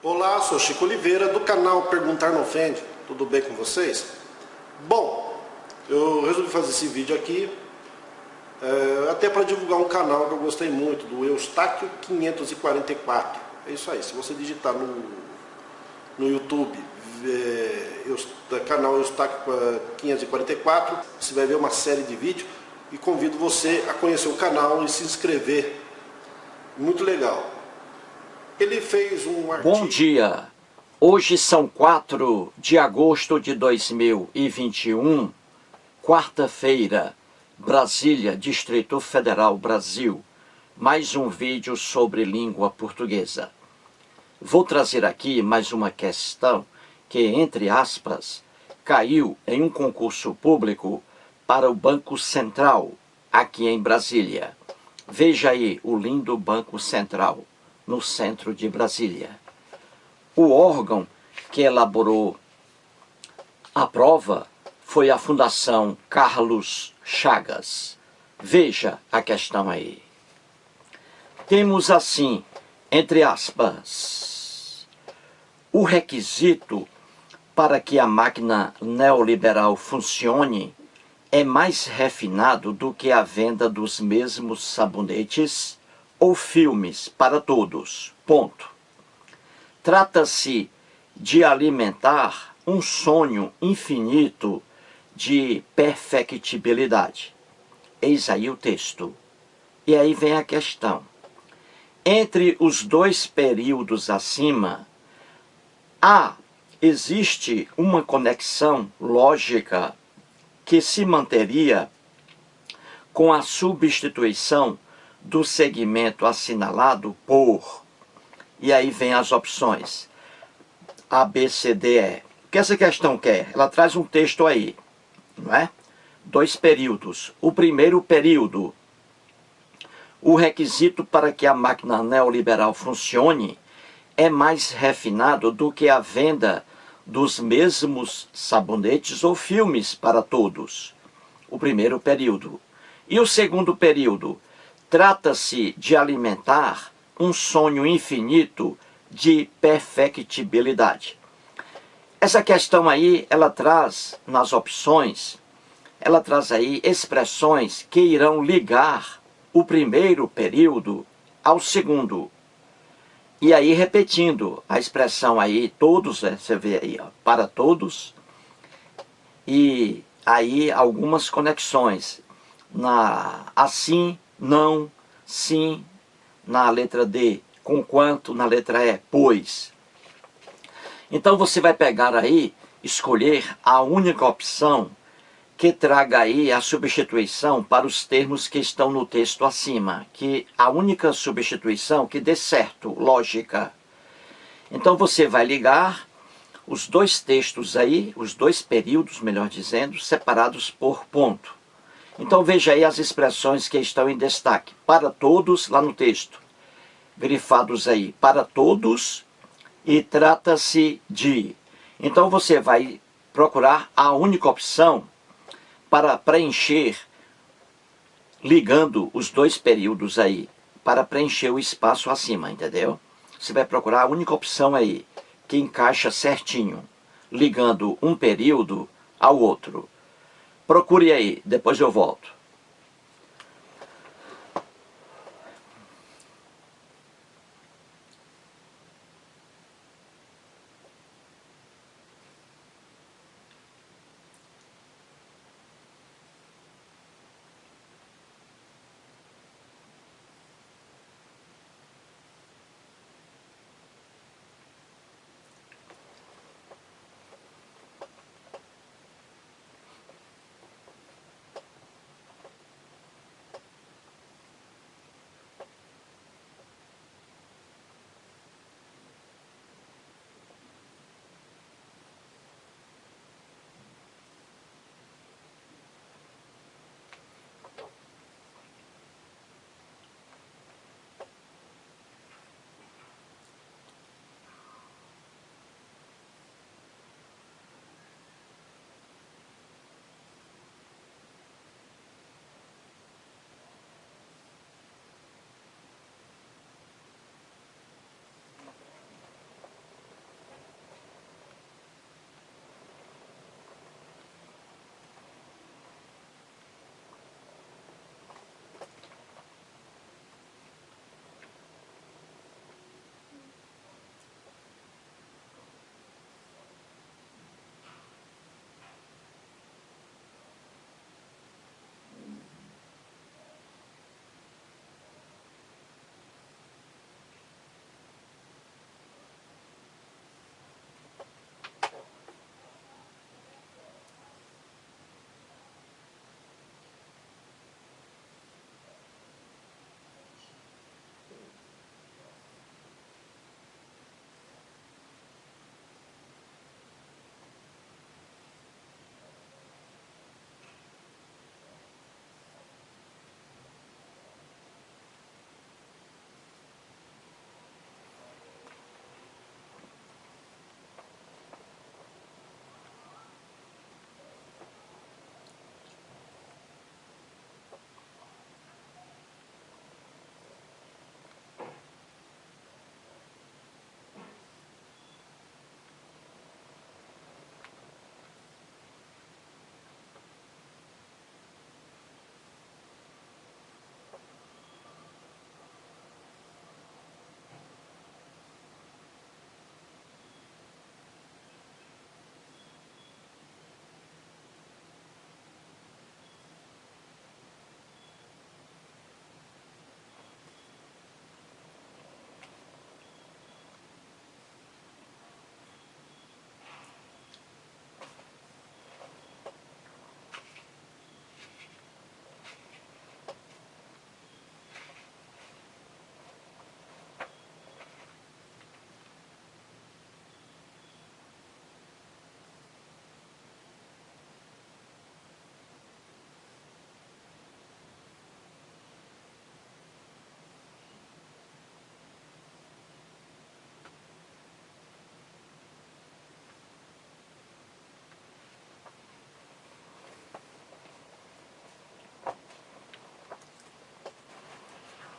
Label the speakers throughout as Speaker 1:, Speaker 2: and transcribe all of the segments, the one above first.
Speaker 1: Olá, sou Chico Oliveira do canal Perguntar Não Ofende. Tudo bem com vocês? Bom, eu resolvi fazer esse vídeo aqui até para divulgar um canal que eu gostei muito, do Eustáquio 544. É isso aí, se você digitar no YouTube canal Eustáquio 544, você vai ver uma série de vídeos e convido você a conhecer o canal e se inscrever. Muito legal. Ele fez um artigo...
Speaker 2: Bom dia! Hoje são 4 de agosto de 2021, quarta-feira, Brasília, Distrito Federal, Brasil. Mais um vídeo sobre língua portuguesa. Vou trazer aqui mais uma questão que, entre aspas, caiu em um concurso público para o Banco Central, aqui em Brasília. Veja aí o lindo Banco Central, no centro de Brasília. O órgão que elaborou a prova foi a Fundação Carlos Chagas. Veja a questão aí. Temos assim, entre aspas, o requisito para que a máquina neoliberal funcione é mais refinado do que a venda dos mesmos sabonetes ou filmes para todos. Ponto. Trata-se de alimentar um sonho infinito de perfectibilidade. Eis aí o texto. E aí vem a questão. Entre os dois períodos acima, existe uma conexão lógica que se manteria com a substituição do segmento assinalado por... E aí vem as opções. A, B, C, D, E. O que essa questão quer? Ela traz um texto aí, não é? Dois períodos. O primeiro período, o requisito para que a máquina neoliberal funcione é mais refinado do que a venda dos mesmos sabonetes ou filmes para todos. O primeiro período. E o segundo período, trata-se de alimentar um sonho infinito de perfectibilidade. Essa questão aí, ela traz nas opções, ela traz aí expressões que irão ligar o primeiro período ao segundo. E aí, repetindo a expressão aí, todos, você vê aí, ó, para todos, e aí algumas conexões, assim, não, sim, na letra D, conquanto, na letra E, pois. Então você vai pegar aí, escolher a única opção que traga aí a substituição para os termos que estão no texto acima, que a única substituição que dê certo, lógica. Então você vai ligar os dois textos aí, os dois períodos, melhor dizendo, separados por ponto. Então veja aí as expressões que estão em destaque. Para todos, lá no texto. Grifados aí, para todos, e trata-se de. Então você vai procurar a única opção para preencher, ligando os dois períodos aí, para preencher o espaço acima, entendeu? Você vai procurar a única opção aí, que encaixa certinho, ligando um período ao outro. Procure aí, depois eu volto.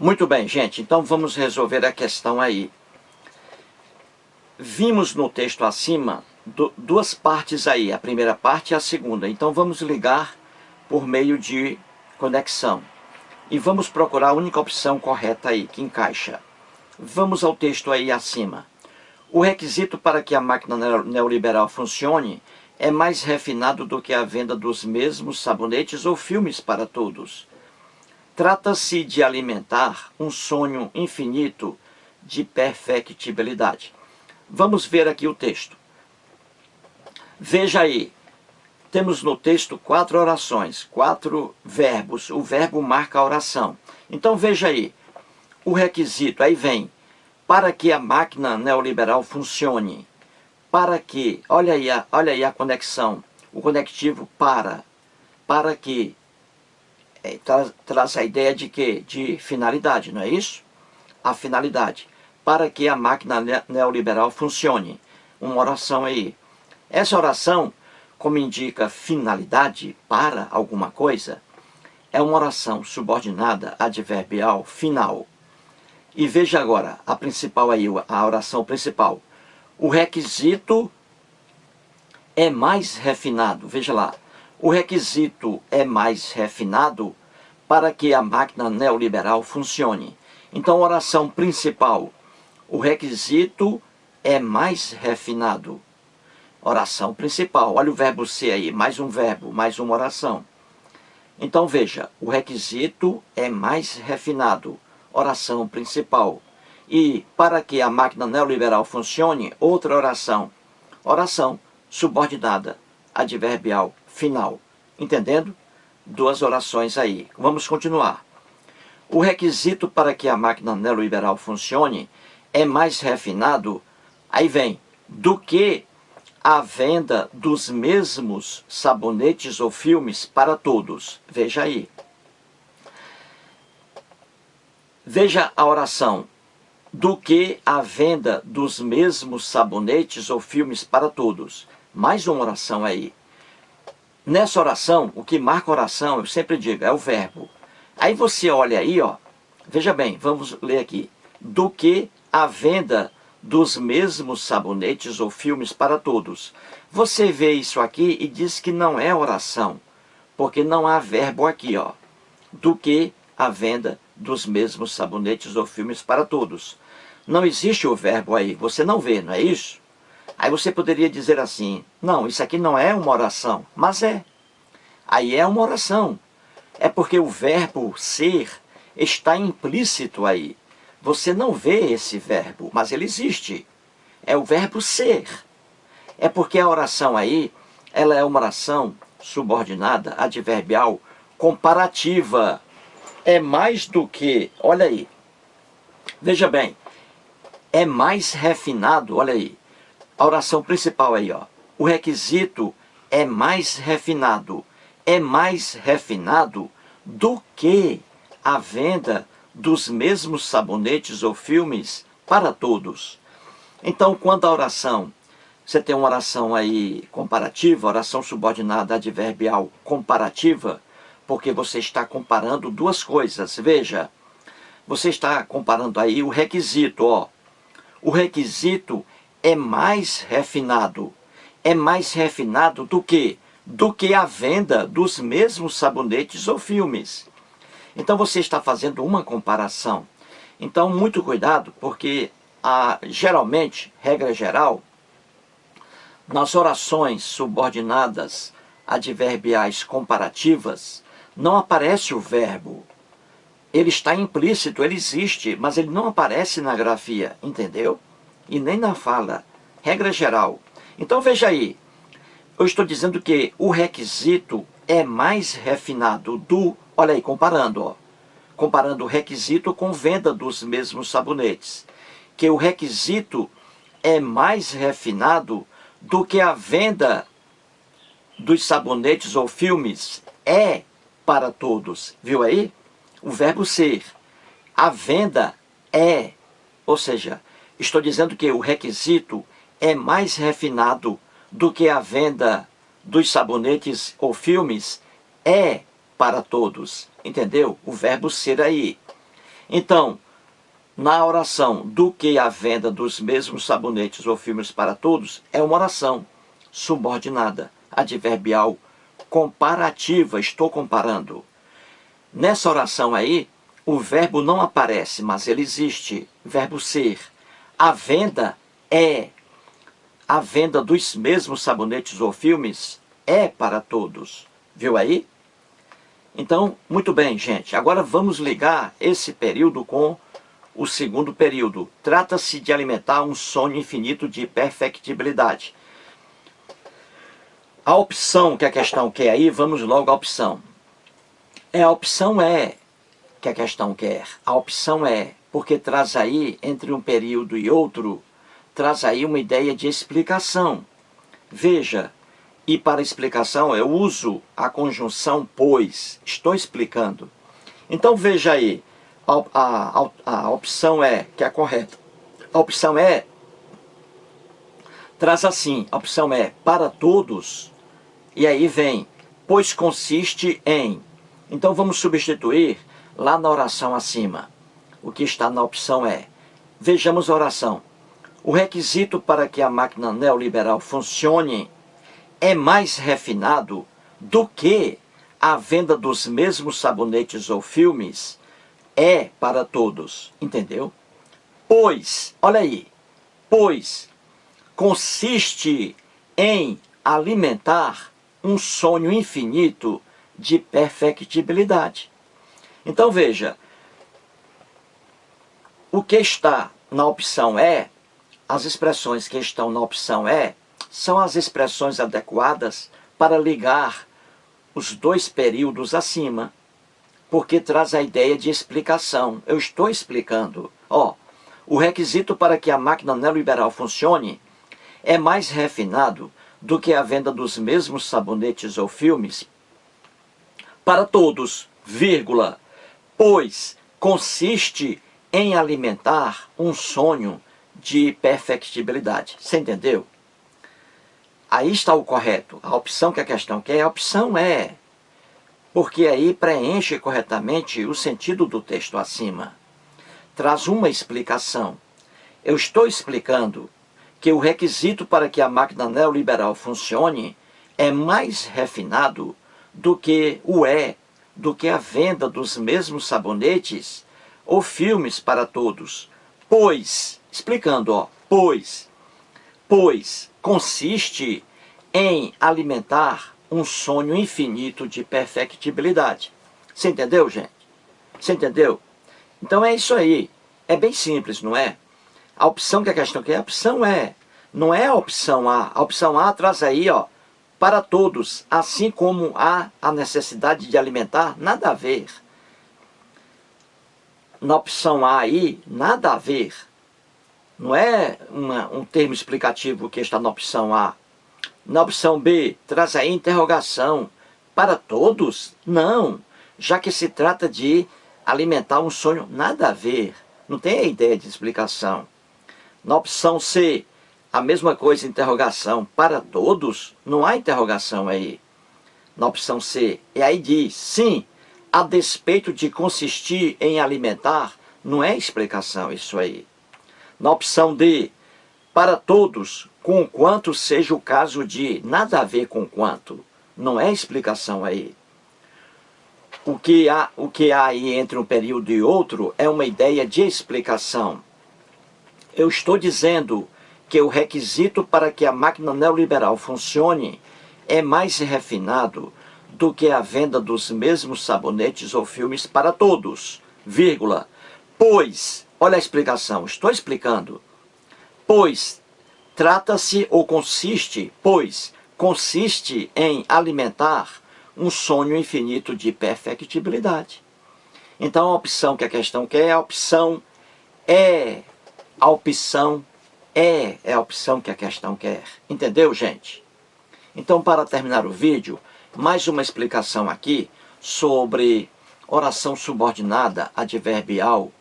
Speaker 2: Muito bem, gente, então vamos resolver a questão aí. Vimos no texto acima duas partes aí, a primeira parte e a segunda. Então vamos ligar por meio de conexão. E vamos procurar a única opção correta aí, que encaixa. Vamos ao texto aí acima. O requisito para que a máquina neoliberal funcione é mais refinado do que a venda dos mesmos sabonetes ou filmes para todos. Trata-se de alimentar um sonho infinito de perfectibilidade. Vamos ver aqui o texto. Veja aí, temos no texto 4 orações, 4 verbos. O verbo marca a oração. Então veja aí, o requisito, aí vem, para que a máquina neoliberal funcione. Para que, olha aí a conexão, o conectivo para que, traz a ideia de quê? De finalidade, não é isso? A finalidade. Para que a máquina neoliberal funcione. Uma oração aí. Essa oração, como indica finalidade para alguma coisa, é uma oração subordinada adverbial final. E veja agora, a principal aí, a oração principal. O requisito é mais refinado. Veja lá. O requisito é mais refinado para que a máquina neoliberal funcione. Então, a oração principal. O requisito é mais refinado. Oração principal. Olha o verbo ser aí. Mais um verbo, mais uma oração. Então, veja. O requisito é mais refinado. Oração principal. E para que a máquina neoliberal funcione, outra oração. Oração subordinada, adverbial, final. Entendendo? Duas orações aí. Vamos continuar. O requisito para que a máquina neoliberal funcione é mais refinado, aí vem, do que a venda dos mesmos sabonetes ou filmes para todos. Veja aí. Veja a oração. Do que a venda dos mesmos sabonetes ou filmes para todos. Mais uma oração aí. Nessa oração, o que marca a oração, eu sempre digo, é o verbo. Aí você olha aí, ó. Veja bem, vamos ler aqui. Do que a venda dos mesmos sabonetes ou filmes para todos. Você vê isso aqui e diz que não é oração, porque não há verbo aqui, ó. Do que a venda dos mesmos sabonetes ou filmes para todos. Não existe o verbo aí, você não vê, não é isso? Aí você poderia dizer assim, não, isso aqui não é uma oração, mas é. Aí é uma oração. É porque o verbo ser está implícito aí. Você não vê esse verbo, mas ele existe. É o verbo ser. É porque a oração aí, ela é uma oração subordinada, adverbial, comparativa. É mais do que, olha aí, veja bem, é mais refinado, olha aí, a oração principal aí, ó. O requisito é mais refinado do que a venda dos mesmos sabonetes ou filmes para todos. Então, quando a oração, você tem uma oração aí comparativa, oração subordinada adverbial comparativa, porque você está comparando duas coisas. Veja, você está comparando aí o requisito, ó. O requisito é mais refinado. É mais refinado do que? Do que a venda dos mesmos sabonetes ou filmes. Então você está fazendo uma comparação. Então muito cuidado, porque geralmente, regra geral, nas orações subordinadas adverbiais comparativas, não aparece o verbo. Ele está implícito, ele existe, mas ele não aparece na grafia, entendeu? E nem na fala. Regra geral. Então veja aí, eu estou dizendo que o requisito é mais refinado do... Olha aí, comparando, ó. Comparando o requisito com venda dos mesmos sabonetes. Que o requisito é mais refinado do que a venda dos sabonetes ou filmes é para todos. Viu aí? O verbo ser. A venda é. Ou seja, estou dizendo que o requisito é mais refinado do que a venda dos sabonetes ou filmes é para todos. Entendeu? O verbo ser aí. Então, na oração do que a venda dos mesmos sabonetes ou filmes para todos, é uma oração subordinada, adverbial, comparativa, estou comparando. Nessa oração aí, o verbo não aparece, mas ele existe, verbo ser. A venda é. A venda dos mesmos sabonetes ou filmes é para todos. Viu aí? Então, muito bem, gente. Agora vamos ligar esse período com o segundo período. Trata-se de alimentar um sonho infinito de perfectibilidade. A opção que a questão quer aí, vamos logo à opção. A opção é que a questão quer. A opção é, porque traz aí, entre um período e outro, traz aí uma ideia de explicação. Veja, e para explicação eu uso a conjunção pois. Estou explicando. Então veja aí, a opção é, que é a correta. A opção é, traz assim, a opção é para todos, e aí vem, pois consiste em. Então vamos substituir lá na oração acima. O que está na opção é, vejamos a oração. O requisito para que a máquina neoliberal funcione é mais refinado do que a venda dos mesmos sabonetes ou filmes é para todos. Entendeu? Pois, olha aí, pois consiste em alimentar um sonho infinito de perfectibilidade. Então veja, o que está na opção é, as expressões que estão na opção é, são as expressões adequadas para ligar os dois períodos acima, porque traz a ideia de explicação. Eu estou explicando. O requisito para que a máquina neoliberal funcione é mais refinado do que a venda dos mesmos sabonetes ou filmes para todos, vírgula, pois consiste em alimentar um sonho de perfectibilidade. Você entendeu? Aí está o correto. A opção que a questão quer, a opção é, porque aí preenche corretamente o sentido do texto acima. Traz uma explicação. Eu estou explicando que o requisito para que a máquina neoliberal funcione é mais refinado do que do que a venda dos mesmos sabonetes ou filmes para todos. Pois, explicando, pois consiste em alimentar um sonho infinito de perfectibilidade. Você entendeu, gente? Você entendeu? Então é isso aí. É bem simples, não é? A opção que a questão quer, a opção é. Não é a opção A. A opção A traz aí, para todos, assim como há a necessidade de alimentar, nada a ver. Na opção A aí, nada a ver. Não é um termo explicativo que está na opção A. Na opção B, traz aí interrogação. Para todos? Não. Já que se trata de alimentar um sonho, nada a ver. Não tem a ideia de explicação. Na opção C, a mesma coisa, interrogação. Para todos? Não há interrogação aí. Na opção C. E aí diz, sim, a despeito de consistir em alimentar, não é explicação isso aí. Na opção D, para todos, conquanto seja o caso de nada a ver com quanto, não é explicação aí. O que há aí entre um período e outro é uma ideia de explicação. Eu estou dizendo que o requisito para que a máquina neoliberal funcione é mais refinado do que a venda dos mesmos sabonetes ou filmes para todos, vírgula, pois, olha a explicação, estou explicando, pois trata-se ou consiste, pois consiste em alimentar um sonho infinito de perfectibilidade. Então a opção que a questão quer, a opção é, a opção é a opção que a questão quer. Entendeu, gente? Então, para terminar o vídeo, mais uma explicação aqui sobre oração subordinada adverbial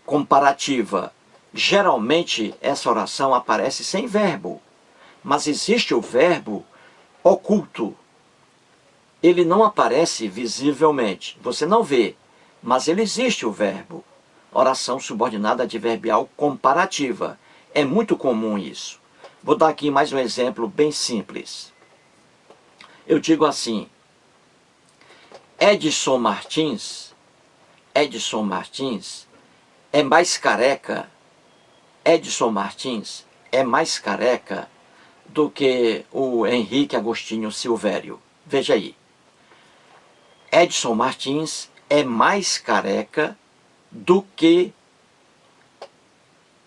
Speaker 2: comparativa. Geralmente, essa oração aparece sem verbo, mas existe o verbo oculto. Ele não aparece visivelmente, você não vê, mas ele existe o verbo. oração subordinada adverbial comparativa. É muito comum isso. Vou dar aqui mais um exemplo bem simples. Eu digo assim: Edson Martins é mais careca. Edson Martins é mais careca do que o Henrique Agostinho Silvério. Veja aí. Edson Martins é mais careca do que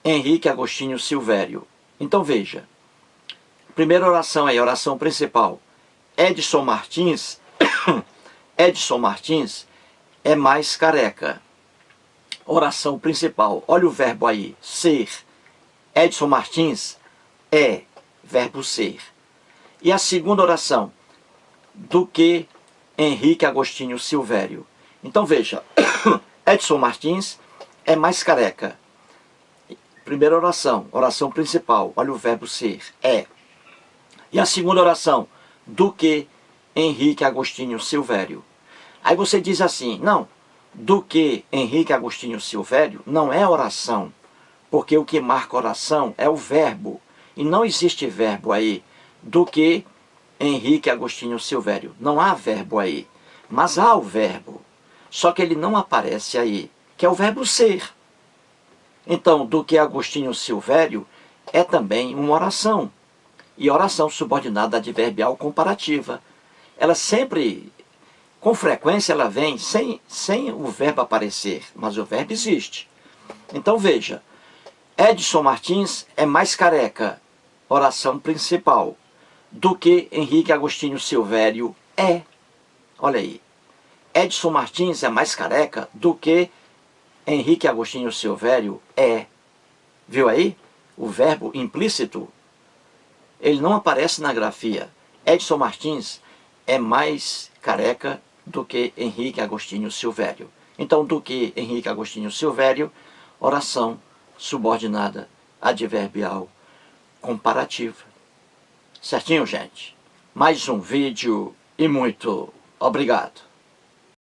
Speaker 2: Henrique Agostinho Silvério. Então veja. Primeira oração aí, oração principal. Edson Martins é mais careca. Oração principal. Olha o verbo aí, ser. Edson Martins é, verbo ser. E a segunda oração, do que Henrique Agostinho Silvério. Então veja, Edson Martins é mais careca. Primeira oração, oração principal, olha o verbo ser, é. E a segunda oração, do que Henrique Agostinho Silvério. Aí você diz assim, não, do que Henrique Agostinho Silvério não é oração, porque o que marca oração é o verbo, e não existe verbo aí, do que Henrique Agostinho Silvério. Não há verbo aí, mas há o verbo, só que ele não aparece aí, que é o verbo ser. Então, do que Agostinho Silvério é também uma oração, e oração subordinada adverbial comparativa. Ela sempre, com frequência, ela vem sem o verbo aparecer, mas o verbo existe. Então veja, Edson Martins é mais careca, oração principal, do que Henrique Agostinho Silvério é. Olha aí, Edson Martins é mais careca do que Henrique Agostinho Silvério é. Viu aí? O verbo implícito, ele não aparece na grafia. Edson Martins é mais careca do que Henrique Agostinho Silvério. Então, do que Henrique Agostinho Silvério, oração subordinada adverbial comparativa. Certinho, gente? Mais um vídeo e muito obrigado.